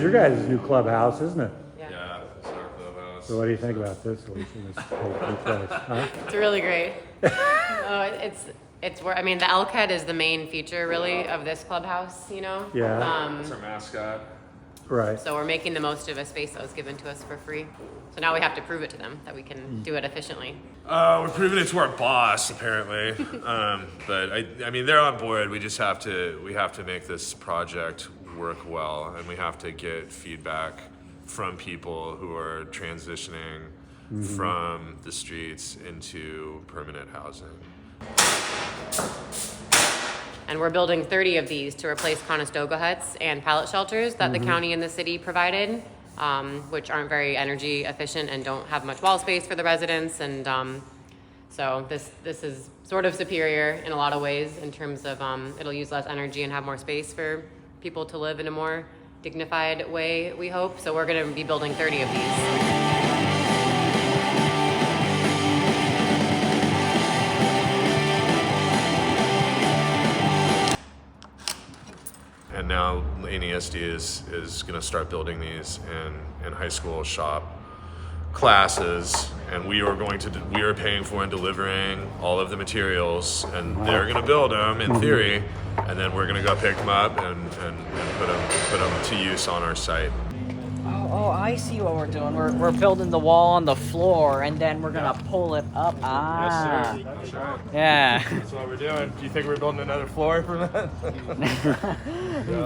is your guys' new clubhouse, isn't it? Yeah, it's our clubhouse. So what do you think about this, Alicia? This whole new place, huh? It's really great. It's where, I mean, the elk head is the main feature really of this clubhouse, you know? Yeah. It's our mascot. Right. So we're making the most of a space that was given to us for free. So now we have to prove it to them that we can do it efficiently. We're proving it to our boss, apparently. But I mean, they're on board. We just have to make this project work well, and we have to get feedback from people who are transitioning from the streets into permanent housing. And we're building 30 of these to replace Conestoga huts and pallet shelters that the county and the city provided, which aren't very energy efficient and don't have much wall space for the residents. And so this is sort of superior in a lot of ways in terms of it'll use less energy and have more space for people to live in a more dignified way, we hope. So we're going to be building 30 of these. And now NESD is going to start building these in high school shop classes, and we are paying for and delivering all of the materials, and they're going to build them in theory, and then we're going to go pick them up and put them to use on our site. Oh, I see what we're doing. We're building the wall on the floor, and then we're gonna pull it up. Ah. Yes, sir. That's right. Yeah. That's what we're doing. Do you think we're building another floor for that?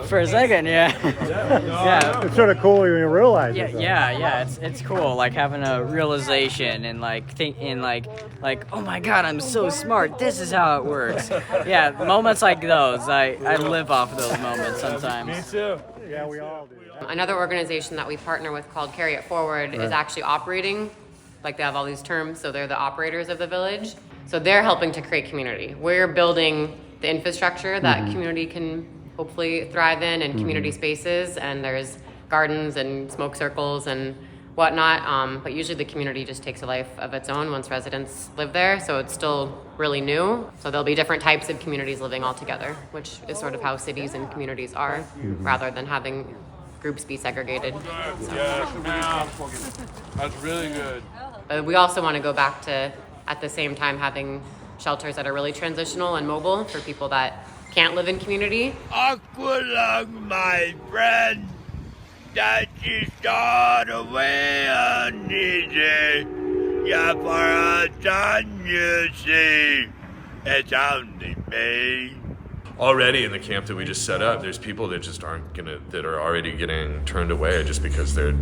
For a second, yeah. Yeah. It's sort of cool when you realize Yeah, it. yeah. It's cool, like having a realization and like oh my God, I'm so smart. This is how it works. Yeah, moments like those, I live off of those moments sometimes. Me too. Yeah, we all do. Another organization that we partner with called Carry It Forward is actually operating, like they have all these terms, so they're the operators of the village. So they're helping to create community. We're building the infrastructure that community can hopefully thrive in, and community spaces, and there's gardens and smoke circles and whatnot, but usually the community just takes a life of its own once residents live there, so it's still really new. So there'll be different types of communities living all together, which is sort of how cities and communities are, rather than having groups be segregated. Yeah, that's really good. But we also want to go back to, at the same time, having shelters that are really transitional and mobile for people that can't live in community. Aqualung, my friend, that you start away uneasy. Yeah, for a time you see, it's only me. Already in the camp that we just set up, there's people that just that are already getting turned away just because they're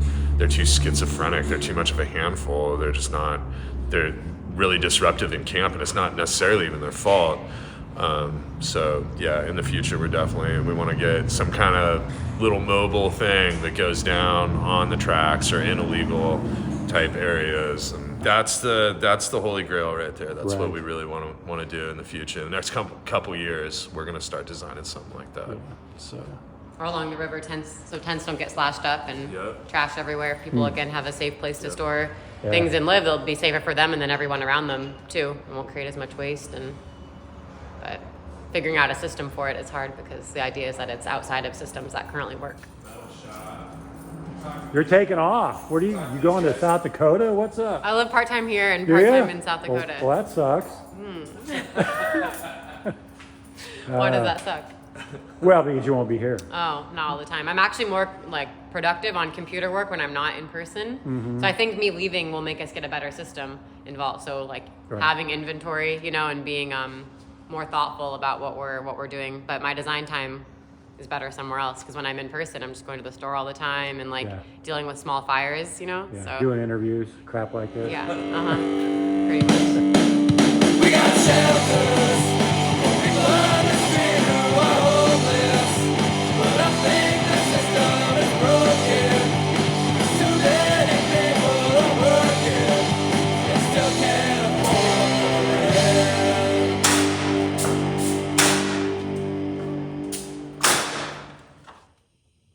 too schizophrenic, they're too much of a handful, they're really disruptive in camp, and it's not necessarily even their fault. So yeah, in the future we want to get some kind of little mobile thing that goes down on the tracks or in illegal type areas, and that's the Holy Grail right there. That's what we really want to do in the future. The next couple years, we're going to start designing something like that. So. Or along the river, tents don't get slashed up and trash everywhere. People again have a safe place to store things and live. It'll be safer for them and then everyone around them too, and won't create as much waste. But figuring out a system for it is hard because the idea is that it's outside of systems that currently work. You're taking off. Where you going to South Dakota? What's up? I live part-time here and part-time in South Dakota. Well, that sucks. Why does that suck? Well, because you won't be here. Oh, not all the time. I'm actually more like productive on computer work when I'm not in person. So I think me leaving will make us get a better system involved. So like having inventory, and being more thoughtful about what we're doing. But my design time is better somewhere else, because when I'm in person, I'm just going to the store all the time and dealing with small fires, Yeah. So Doing interviews, crap like this. yeah, pretty much.